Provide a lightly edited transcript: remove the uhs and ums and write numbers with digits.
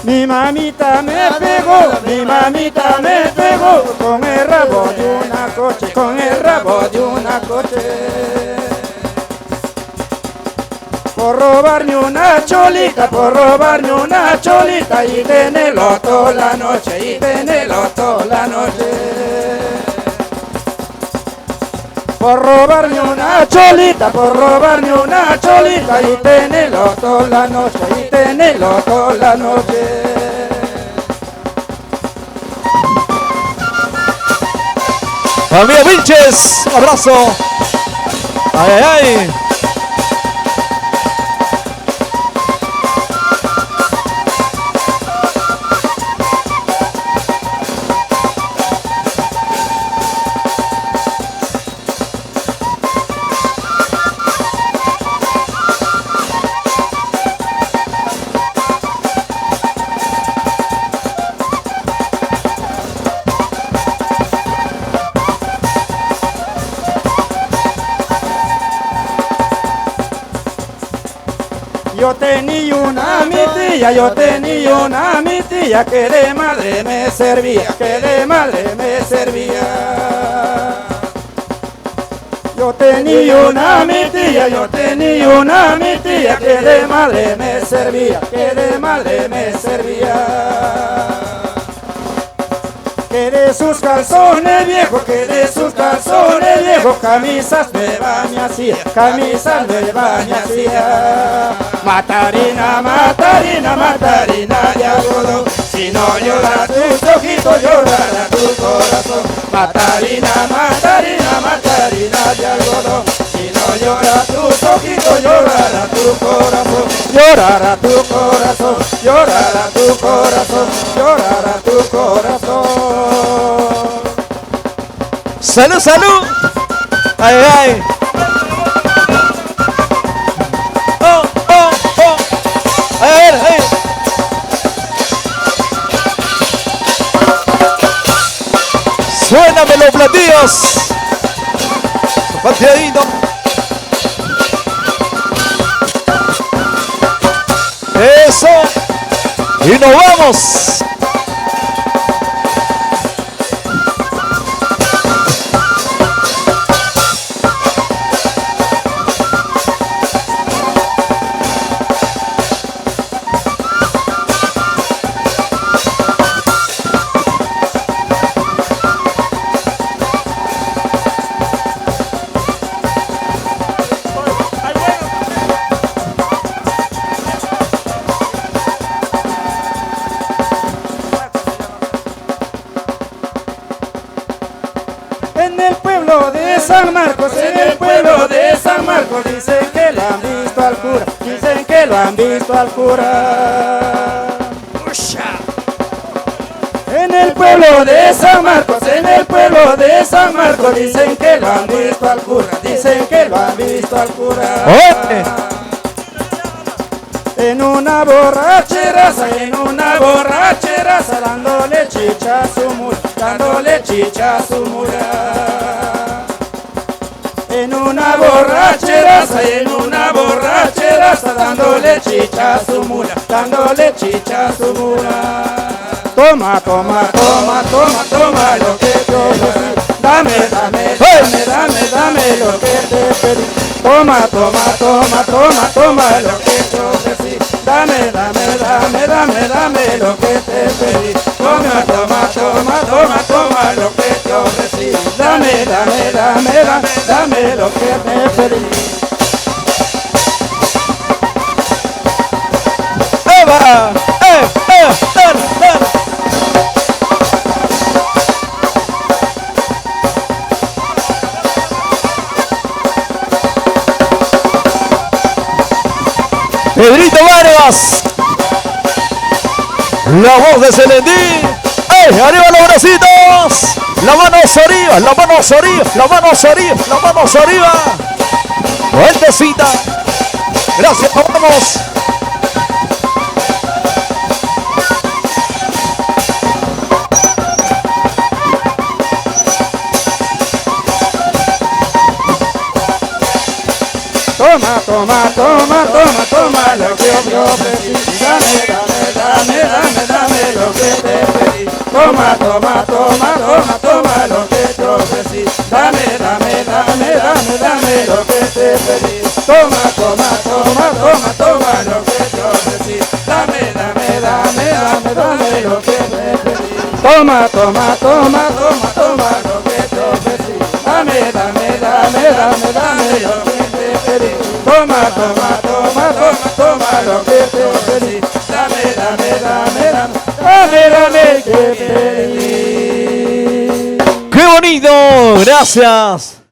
Mi mamita me pegó con el rabo de una coche, con el rabo de una coche. Por robarme una cholita, y tenerlo toda la noche, y tenerlo toda la noche. Por robarme una cholita, y tenerlo toda la noche, y tenerlo toda la noche. Familia Vilches, un abrazo. Ay, ay, ay. Yo tenía una mi tía que de madre me servía, Yo tenía una mi tía que de madre me servía, Que de sus calzones viejos, camisas nuevas me hacía, Matarina de algodón, si no llora tus ojitos, llorará tu corazón. Matarina de algodón, si no llora tus ojitos, llorará tu corazón. Llorará tu corazón. Salud, salud. Ay, ay. Oh. A ver, ay. Suéname los platillos. Pateadito. Eso. Y nos vamos. En el pueblo de San Marcos, dicen que lo han visto al cura, En el pueblo de San Marcos, dicen que lo han visto al cura, En una borracheraza, dándole chicha a su mula, En una borracheraza, dándole chicha a su mula, Toma lo que te ofrecí, dame lo que te pedí. Toma lo que te ofrecí, dame lo que te pedí. Toma lo que te ofrecí, dame lo que te pedí. ¡Eva! Pedrito Vargas, la voz de Celendí. ¡Ey! ¡Arriba los bracitos! ¡La manos arriba! ¡Vueltecita! Gracias, vamos. Toma lo que yo ofrecí. Dame Toma, toma, toma, toma, toma lo que te ofrecí. Dame, dame, dame, dame, dame lo que te pedí. Toma, toma, toma, toma, toma lo que te ofrecí. Dame, dame, dame, dame, dame lo que te pedí. Toma, toma, toma, toma, toma lo que te ofrecí. Dame, dame, dame, dame, dame lo que te pedí. Toma, toma, toma, toma, toma lo que te ofrecí. Dame, dame, dame, dame, dame, dame que pedí. ¡Qué bonito! Gracias.